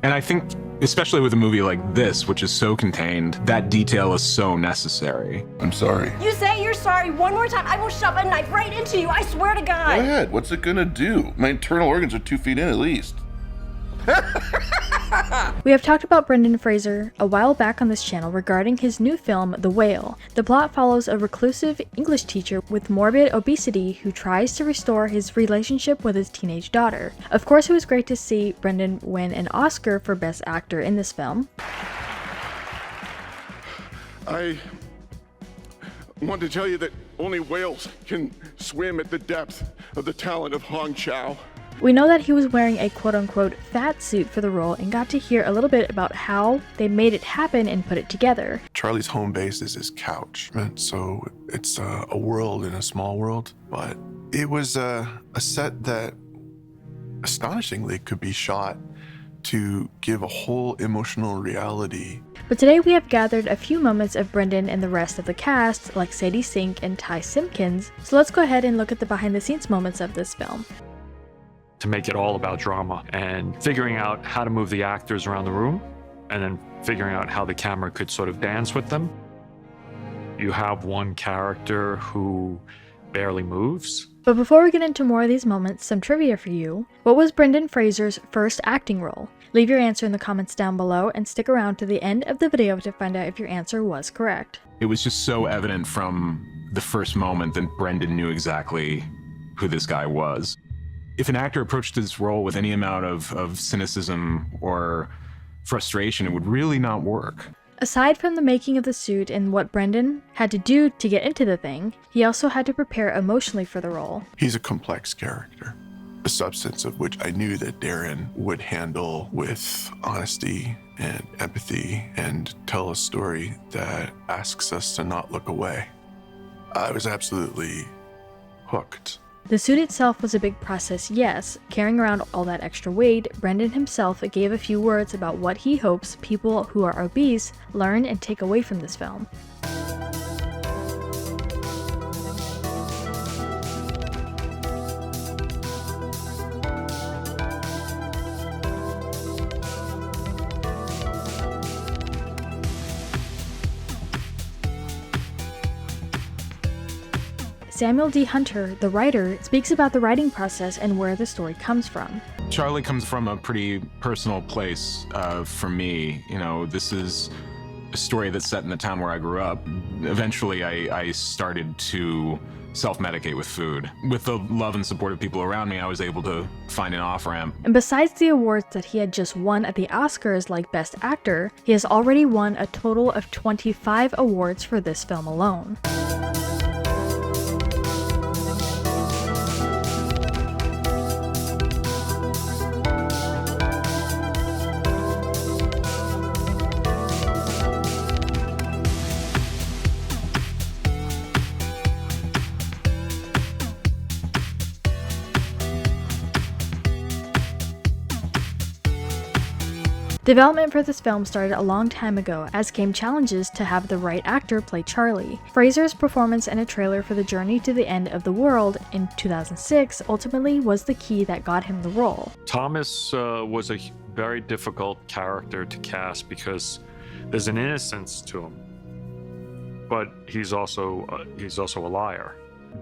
And I think, especially with a movie like this, which is so contained, that detail is so necessary. I'm sorry. You say you're sorry one more time, I will shove a knife right into you, I swear to God. Go ahead, what's it gonna do? My internal organs are 2 feet in at least. We have talked about Brendan Fraser a while back on this channel regarding his new film, The Whale. The plot follows a reclusive English teacher with morbid obesity who tries to restore his relationship with his teenage daughter. Of course, it was great to see Brendan win an Oscar for Best Actor in this film. I want to tell you that only whales can swim at the depth of the talent of Hong Chow. We know that he was wearing a quote-unquote fat suit for the role and got to hear a little bit about how they made it happen and put it together. Charlie's home base is his couch, so it's a world in a small world, but it was a set that astonishingly could be shot to give a whole emotional reality. But today we have gathered a few moments of Brendan and the rest of the cast, like Sadie Sink and Ty Simpkins, so let's go ahead and look at the behind-the-scenes moments of this film. To make it all about drama and figuring out how to move the actors around the room and then figuring out how the camera could sort of dance with them. You have one character who barely moves. But before we get into more of these moments, some trivia for you. What was Brendan Fraser's first acting role? Leave your answer in the comments down below and stick around to the end of the video to find out if your answer was correct. It was just so evident from the first moment that Brendan knew exactly who this guy was. If an actor approached this role with any amount of cynicism or frustration, it would really not work. Aside from the making of the suit and what Brendan had to do to get into the thing, he also had to prepare emotionally for the role. He's a complex character, a substance of which I knew that Darren would handle with honesty and empathy and tell a story that asks us to not look away. I was absolutely hooked. The suit itself was a big process, yes. Carrying around all that extra weight, Brendan himself gave a few words about what he hopes people who are obese learn and take away from this film. Samuel D. Hunter, the writer, speaks about the writing process and where the story comes from. Charlie comes from a pretty personal place for me. You know, this is a story that's set in the town where I grew up. Eventually, I started to self-medicate with food. With the love and support of people around me, I was able to find an off-ramp. And besides the awards that he had just won at the Oscars like Best Actor, he has already won a total of 25 awards for this film alone. Development for this film started a long time ago, as came challenges to have the right actor play Charlie. Fraser's performance in a trailer for The Journey to the End of the World in 2006 ultimately was the key that got him the role. Thomas was a very difficult character to cast because there's an innocence to him, but he's also a liar.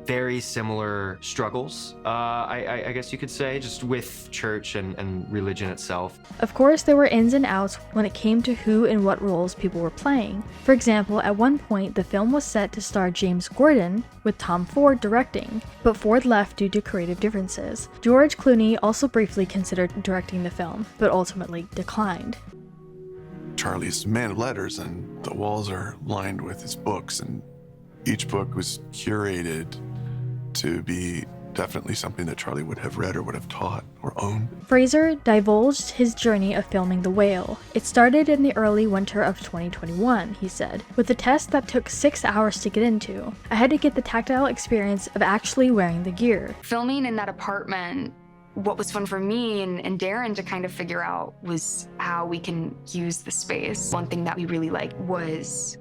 Very similar struggles, I guess you could say, just with church and religion itself. Of course, there were ins and outs when it came to who and what roles people were playing. For example, at one point, the film was set to star James Gordon, with Tom Ford directing, but Ford left due to creative differences. George Clooney also briefly considered directing the film, but ultimately declined. Charlie's a man of letters, and the walls are lined with his books, and each book was curated to be definitely something that Charlie would have read or would have taught or owned. Fraser divulged his journey of filming The Whale. It started in the early winter of 2021, he said, with a test that took 6 hours to get into. I had to get the tactile experience of actually wearing the gear. Filming in that apartment, what was fun for me and Darren to kind of figure out was how we can use the space. One thing that we really liked was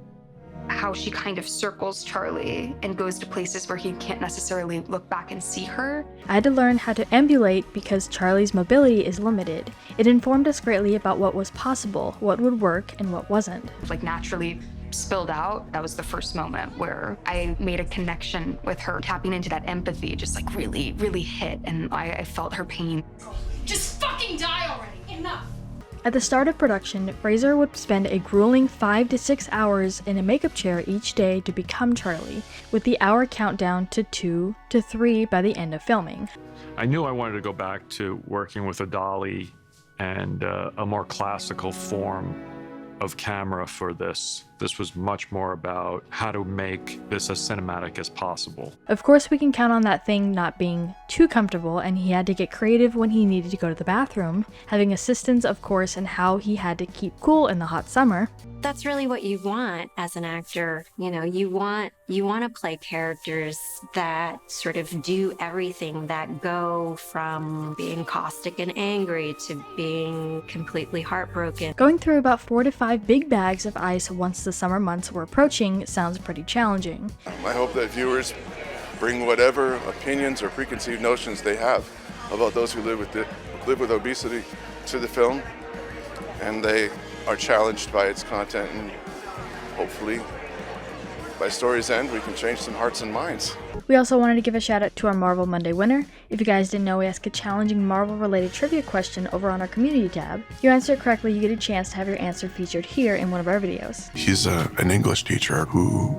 how she kind of circles Charlie and goes to places where he can't necessarily look back and see her. I had to learn how to ambulate because Charlie's mobility is limited. It informed us greatly about what was possible, what would work, and what wasn't. Like naturally spilled out. That was the first moment where I made a connection with her. Tapping into that empathy just like really, really hit, and I felt her pain. Just fucking die already. Enough. At the start of production, Fraser would spend a grueling 5 to 6 hours in a makeup chair each day to become Charlie, with the hour countdown to 2 to 3 by the end of filming. I knew I wanted to go back to working with a dolly and a more classical form of camera for this. This was much more about how to make this as cinematic as possible. Of course, we can count on that thing not being too comfortable, and he had to get creative when he needed to go to the bathroom, having assistance, of course, and how he had to keep cool in the hot summer. That's really what you want as an actor. You know, you want to play characters that sort of do everything, that go from being caustic and angry to being completely heartbroken. Going through about 4 to 5 big bags of ice once the summer months were approaching sounds pretty challenging. I hope that viewers bring whatever opinions or preconceived notions they have about those who live with obesity to the film, and they are challenged by its content, and hopefully by story's end we can change some hearts and minds. We also wanted to give a shout out to our Marvel Monday winner. If you guys didn't know, we ask a challenging Marvel related trivia question over on our community tab. If you answer it correctly, you get a chance to have your answer featured here in one of our videos. He's an English teacher who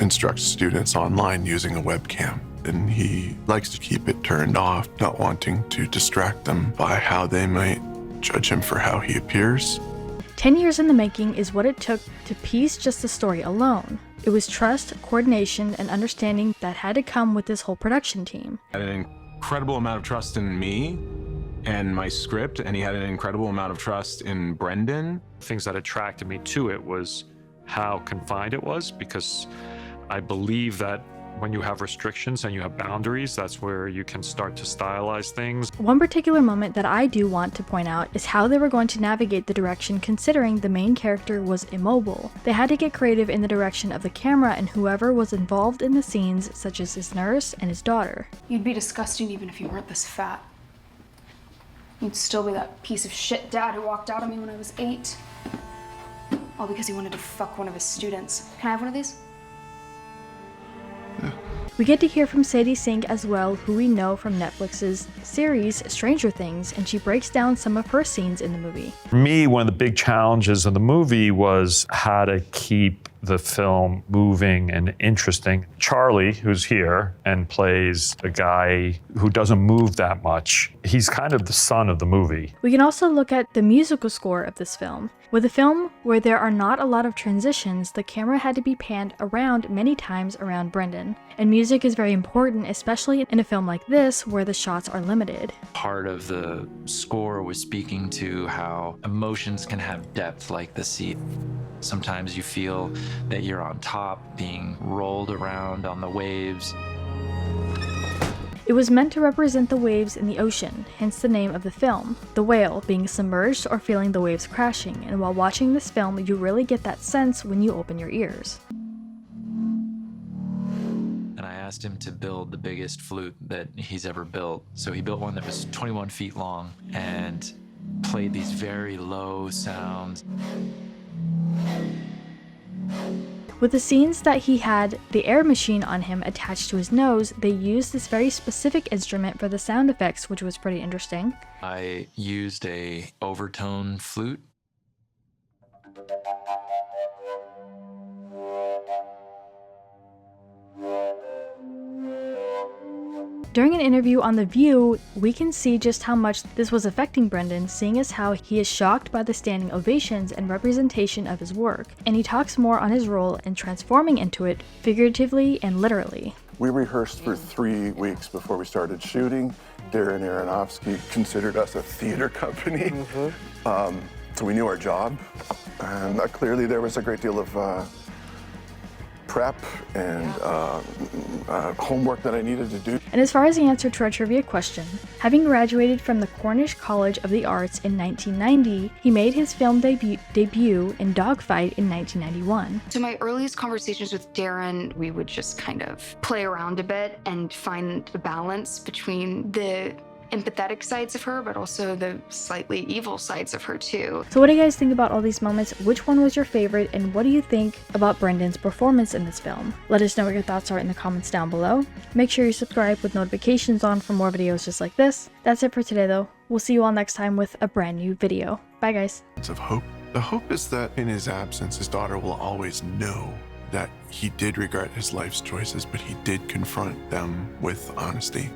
instructs students online using a webcam, and he likes to keep it turned off, not wanting to distract them by how they might judge him for how he appears. 10 years in the making is what it took to piece just the story alone. It was trust, coordination, and understanding that had to come with this whole production team. He had an incredible amount of trust in me and my script, and he had an incredible amount of trust in Brendan. Things that attracted me to it was how confined it was, because I believe that when you have restrictions and you have boundaries, that's where you can start to stylize things. One particular moment that I do want to point out is how they were going to navigate the direction, considering the main character was immobile. They had to get creative in the direction of the camera and whoever was involved in the scenes, such as his nurse and his daughter. You'd be disgusting even if you weren't this fat. You'd still be that piece of shit dad who walked out on me when I was 8. All because he wanted to fuck one of his students. Can I have one of these? We get to hear from Sadie Sink as well, who we know from Netflix's series Stranger Things, and she breaks down some of her scenes in the movie. For me, one of the big challenges of the movie was how to keep the film moving and interesting. Charlie, who's here and plays a guy who doesn't move that much, he's kind of the son of the movie. We can also look at the musical score of this film. With a film where there are not a lot of transitions, the camera had to be panned around many times around Brendan. And music is very important, especially in a film like this where the shots are limited. Part of the score was speaking to how emotions can have depth like the sea. Sometimes you feel that you're on top, being rolled around on the waves. It was meant to represent the waves in the ocean, hence the name of the film, the whale, being submerged or feeling the waves crashing, and while watching this film, you really get that sense when you open your ears. And I asked him to build the biggest flute that he's ever built. So he built one that was 21 feet long and played these very low sounds. With the scenes that he had the air machine on him attached to his nose, they used this very specific instrument for the sound effects, which was pretty interesting. I used a overtone flute. During an interview on The View, we can see just how much this was affecting Brendan, seeing as how he is shocked by the standing ovations and representation of his work, and he talks more on his role in transforming into it, figuratively and literally. We rehearsed for 3 weeks before we started shooting. Darren Aronofsky considered us a theater company, so we knew our job, and clearly there was a great deal of prep and homework that I needed to do. And as far as the answer to our trivia question, having graduated from the Cornish College of the Arts in 1990, he made his film debut in Dogfight in 1991. So my earliest conversations with Darren, we would just kind of play around a bit and find the balance between the empathetic sides of her, but also the slightly evil sides of her too. So what do you guys think about all these moments? Which one was your favorite, and what do you think about Brendan's performance in this film? Let us know what your thoughts are in the comments down below. Make sure you subscribe with notifications on for more videos just like this. That's it for today though. We'll see you all next time with a brand new video. Bye guys. Of hope. The hope is that in his absence, his daughter will always know that he did regret his life's choices, but he did confront them with honesty.